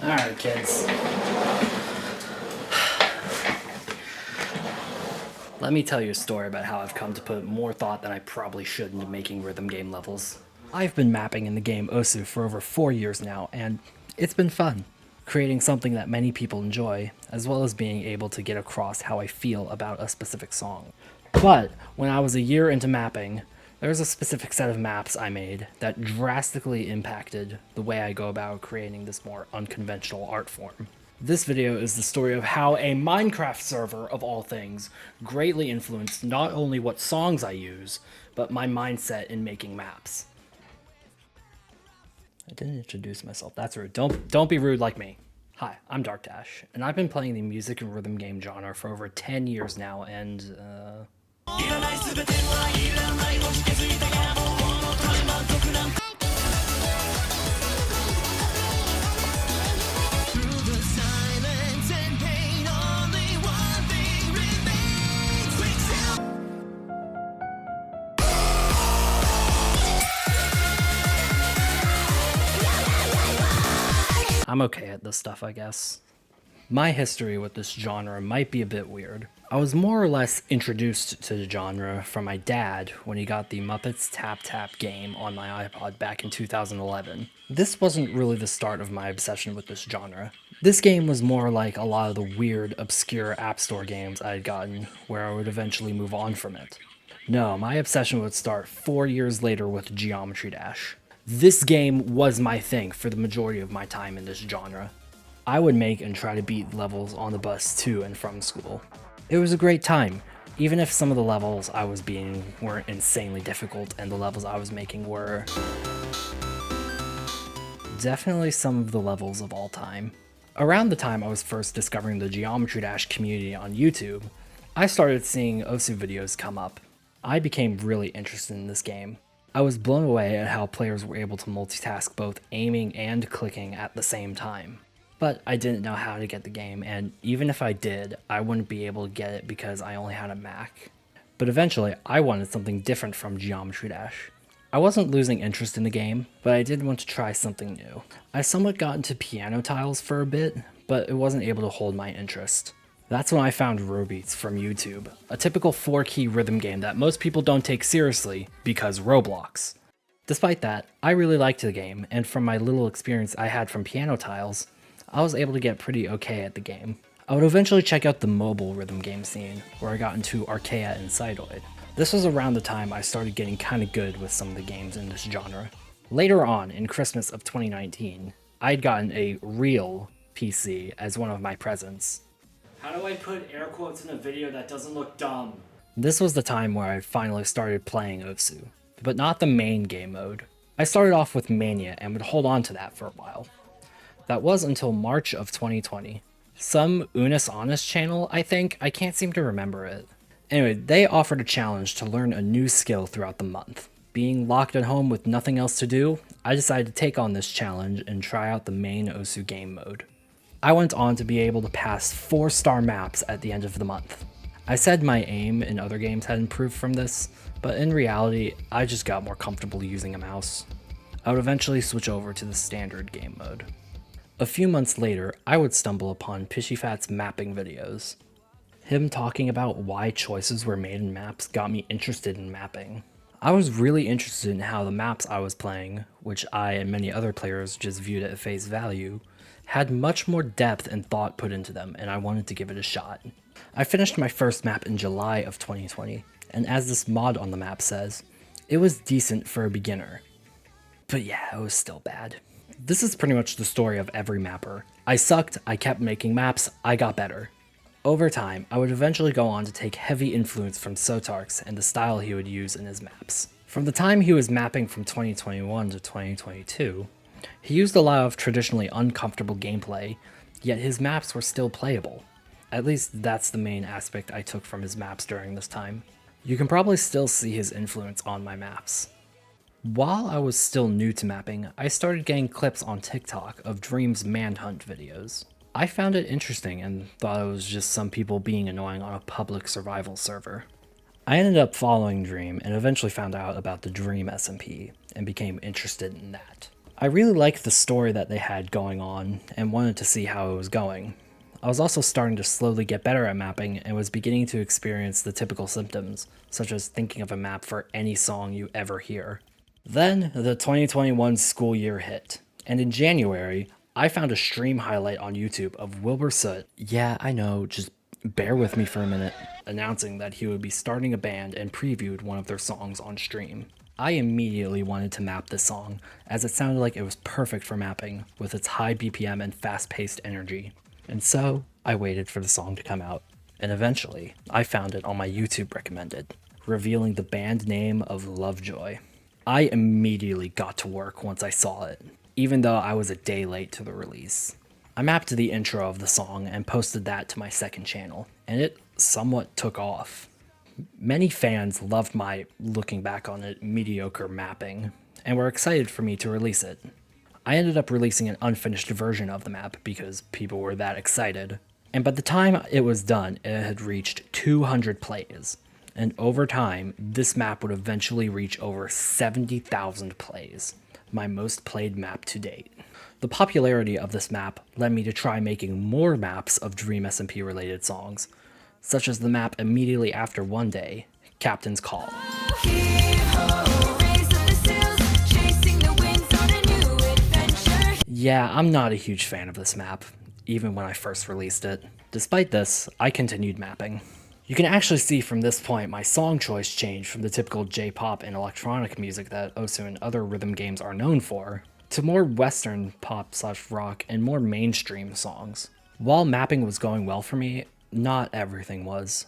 Alright, kids. Let me tell you a story about how I've come to put more thought than I probably should into making rhythm game levels. I've been mapping in the game Osu for over 4 years now, and it's been fun. Creating something that many people enjoy, as well as being able to get across how I feel about a specific song. But when I was a year into mapping, there was a specific set of maps I made that drastically impacted the way I go about creating this more unconventional art form. This video is the story of how a Minecraft server, of all things, greatly influenced not only what songs I use, but my mindset in making maps. I didn't introduce myself, that's rude. Don't be rude like me. Hi, I'm Darkdash, and I've been playing the music and rhythm game genre for over 10 years now, and I'm okay at this stuff, I guess. My history with this genre might be a bit weird. I was more or less introduced to the genre from my dad when he got the Muppets Tap Tap game on my iPod back in 2011. This wasn't really the start of my obsession with this genre. This game was more like a lot of the weird, obscure App Store games I had gotten, where I would eventually move on from it. No, my obsession would start 4 years later with Geometry Dash. This game was my thing for the majority of my time in this genre. I would make and try to beat levels on the bus to and from school. It was a great time, even if some of the levels I was beating weren't insanely difficult and the levels I was making were definitely some of the levels of all time. Around the time I was first discovering the Geometry Dash community on YouTube, I started seeing Osu videos come up. I became really interested in this game. I was blown away at how players were able to multitask both aiming and clicking at the same time. But I didn't know how to get the game, and even if I did, I wouldn't be able to get it because I only had a Mac. But eventually, I wanted something different from Geometry Dash. I wasn't losing interest in the game, but I did want to try something new. I somewhat got into piano tiles for a bit, but it wasn't able to hold my interest. That's when I found Robeats from YouTube, a typical 4-key rhythm game that most people don't take seriously because Roblox. Despite that, I really liked the game, and from my little experience I had from piano tiles, I was able to get pretty okay at the game. I would eventually check out the mobile rhythm game scene, where I got into Archaea and Sidoid. This was around the time I started getting kinda good with some of the games in this genre. Later on, in Christmas of 2019, I'd gotten a real PC as one of my presents. How do I put air quotes in a video that doesn't look dumb? This was the time where I finally started playing Osu, but not the main game mode. I started off with Mania and would hold on to that for a while. That was until March of 2020. Some Unis Honest channel, I think, I can't seem to remember it. Anyway, they offered a challenge to learn a new skill throughout the month. Being locked at home with nothing else to do, I decided to take on this challenge and try out the main Osu game mode. I went on to be able to pass 4-star maps at the end of the month. I said my aim in other games had improved from this, but in reality, I just got more comfortable using a mouse. I would eventually switch over to the standard game mode. A few months later, I would stumble upon Pishyfat's mapping videos. Him talking about why choices were made in maps got me interested in mapping. I was really interested in how the maps I was playing, which I and many other players just viewed at face value, had much more depth and thought put into them, and I wanted to give it a shot. I finished my first map in July of 2020, and as this mod on the map says, it was decent for a beginner. But yeah, it was still bad. This is pretty much the story of every mapper. I sucked, I kept making maps, I got better. Over time, I would eventually go on to take heavy influence from Sotarks and the style he would use in his maps. From the time he was mapping from 2021 to 2022, he used a lot of traditionally uncomfortable gameplay, yet his maps were still playable. At least that's the main aspect I took from his maps during this time. You can probably still see his influence on my maps. While I was still new to mapping, I started getting clips on TikTok of Dream's Manhunt videos. I found it interesting and thought it was just some people being annoying on a public survival server. I ended up following Dream and eventually found out about the Dream SMP and became interested in that. I really liked the story that they had going on and wanted to see how it was going. I was also starting to slowly get better at mapping and was beginning to experience the typical symptoms, such as thinking of a map for any song you ever hear. Then, the 2021 school year hit, and in January, I found a stream highlight on YouTube of Wilbur Soot, yeah, I know, just bear with me for a minute, announcing that he would be starting a band and previewed one of their songs on stream. I immediately wanted to map this song, as it sounded like it was perfect for mapping, with its high BPM and fast-paced energy. And so, I waited for the song to come out, and eventually, I found it on my YouTube recommended, revealing the band name of Lovejoy. I immediately got to work once I saw it, even though I was a day late to the release. I mapped the intro of the song and posted that to my second channel, and it somewhat took off. Many fans loved my, looking back on it, mediocre mapping, and were excited for me to release it. I ended up releasing an unfinished version of the map because people were that excited, and by the time it was done, it had reached 200 plays, and over time, this map would eventually reach over 70,000 plays, my most played map to date. The popularity of this map led me to try making more maps of Dream SMP related songs, such as the map immediately after One Day, Captain's Call. Yeah, I'm not a huge fan of this map, even when I first released it. Despite this, I continued mapping. You can actually see from this point my song choice changed from the typical J-pop and electronic music that Osu and other rhythm games are known for, to more western pop/rock and more mainstream songs. While mapping was going well for me, not everything was.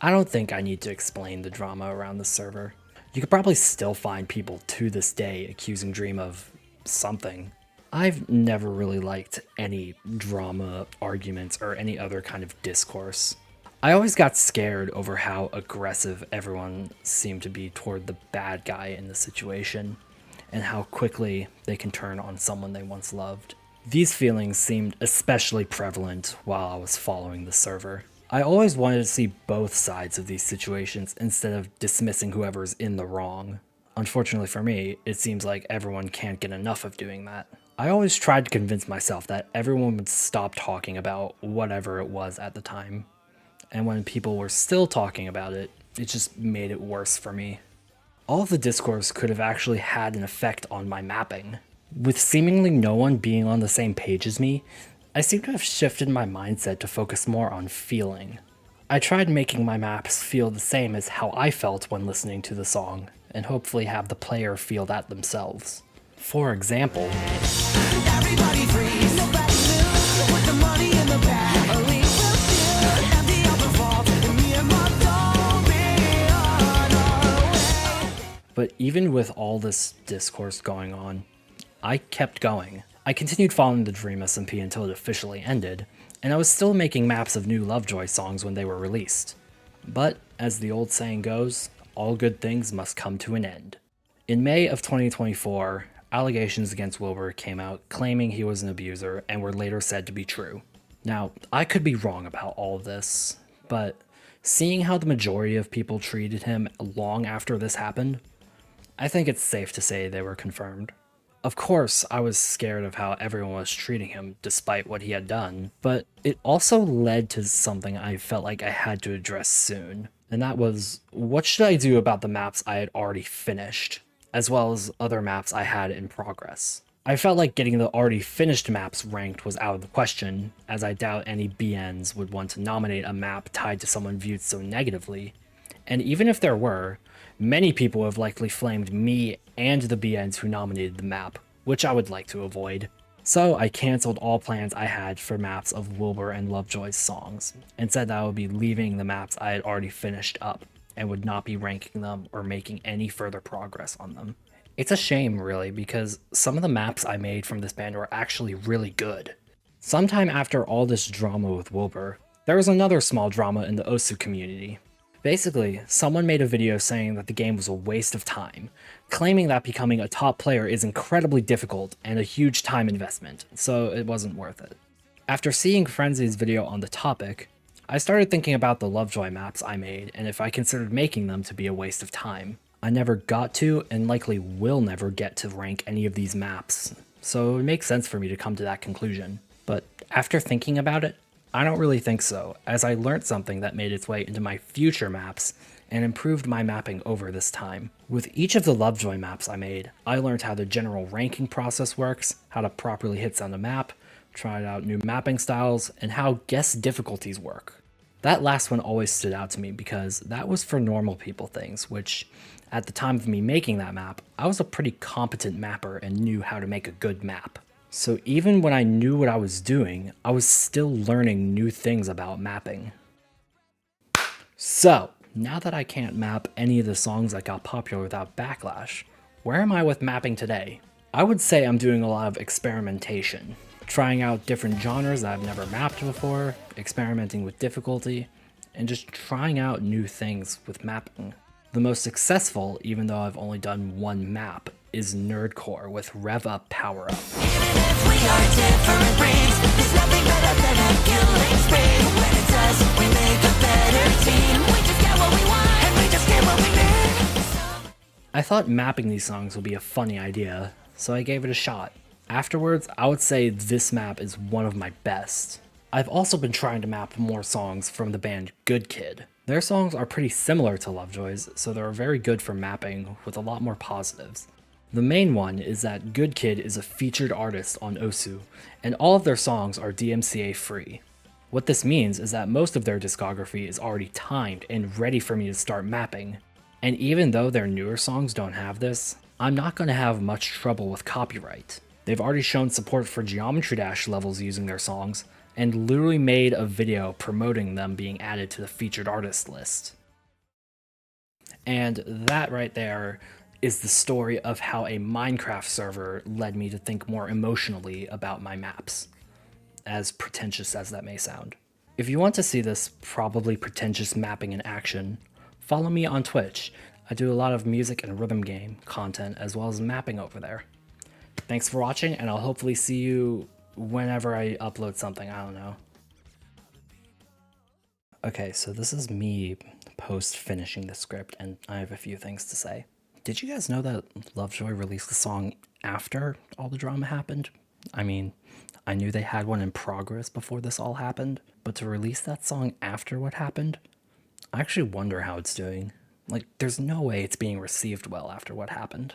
I don't think I need to explain the drama around the server. You could probably still find people to this day accusing Dream of something. I've never really liked any drama, arguments, or any other kind of discourse. I always got scared over how aggressive everyone seemed to be toward the bad guy in the situation, and how quickly they can turn on someone they once loved. These feelings seemed especially prevalent while I was following the server. I always wanted to see both sides of these situations instead of dismissing whoever's in the wrong. Unfortunately for me, it seems like everyone can't get enough of doing that. I always tried to convince myself that everyone would stop talking about whatever it was at the time. And when people were still talking about it, it just made it worse for me. All of the discourse could have actually had an effect on my mapping. With seemingly no one being on the same page as me, I seem to have shifted my mindset to focus more on feeling. I tried making my maps feel the same as how I felt when listening to the song, and hopefully have the player feel that themselves. For example, but even with all this discourse going on, I kept going. I continued following the Dream SMP until it officially ended, and I was still making maps of new Lovejoy songs when they were released. But, as the old saying goes, all good things must come to an end. In May of 2024, allegations against Wilbur came out claiming he was an abuser and were later said to be true. Now, I could be wrong about all of this, but seeing how the majority of people treated him long after this happened, I think it's safe to say they were confirmed. Of course, I was scared of how everyone was treating him despite what he had done, but it also led to something I felt like I had to address soon, and that was, what should I do about the maps I had already finished, as well as other maps I had in progress? I felt like getting the already finished maps ranked was out of the question, as I doubt any BNs would want to nominate a map tied to someone viewed so negatively, and even if there were, many people have likely flamed me and the BNs who nominated the map, which I would like to avoid. So I cancelled all plans I had for maps of Wilbur and Lovejoy's songs, and said that I would be leaving the maps I had already finished up, and would not be ranking them or making any further progress on them. It's a shame, really, because some of the maps I made from this band were actually really good. Sometime after all this drama with Wilbur, there was another small drama in the Osu community. Basically, someone made a video saying that the game was a waste of time, claiming that becoming a top player is incredibly difficult and a huge time investment, so it wasn't worth it. After seeing Frenzy's video on the topic, I started thinking about the Lovejoy maps I made and if I considered making them to be a waste of time. I never got to, and likely will never get to rank any of these maps, so it makes sense for me to come to that conclusion. But after thinking about it, I don't really think so, as I learned something that made its way into my future maps and improved my mapping over this time. With each of the Lovejoy maps I made, I learned how the general ranking process works, how to properly hit send a map, tried out new mapping styles, and how guess difficulties work. That last one always stood out to me because that was for normal people things, which at the time of me making that map, I was a pretty competent mapper and knew how to make a good map. So even when I knew what I was doing, I was still learning new things about mapping. So, now that I can't map any of the songs that got popular without backlash, where am I with mapping today? I would say I'm doing a lot of experimentation, trying out different genres that I've never mapped before, experimenting with difficulty, and just trying out new things with mapping. The most successful, even though I've only done one map, is Nerdcore with Rev Up Power Up. Even if we are different breeds, there's nothing better than a killing spree. When it's us, we make a better team. We just get what we want, and we just get what we need. I thought mapping these songs would be a funny idea, so I gave it a shot. Afterwards, I would say this map is one of my best. I've also been trying to map more songs from the band Good Kid. Their songs are pretty similar to Lovejoy's, so they're very good for mapping with a lot more positives. The main one is that Good Kid is a featured artist on Osu, and all of their songs are DMCA free. What this means is that most of their discography is already timed and ready for me to start mapping. And even though their newer songs don't have this, I'm not going to have much trouble with copyright. They've already shown support for Geometry Dash levels using their songs, and literally made a video promoting them being added to the featured artist list. And that right there is the story of how a Minecraft server led me to think more emotionally about my maps, as pretentious as that may sound. If you want to see this probably pretentious mapping in action, follow me on Twitch. I do a lot of music and rhythm game content as well as mapping over there. Thanks for watching, and I'll hopefully see you whenever I upload something, I don't know. Okay, so this is me post finishing the script, and I have a few things to say. Did you guys know that Lovejoy released the song after all the drama happened? I mean, I knew they had one in progress before this all happened, but to release that song after what happened, I actually wonder how it's doing. Like, there's no way it's being received well after what happened.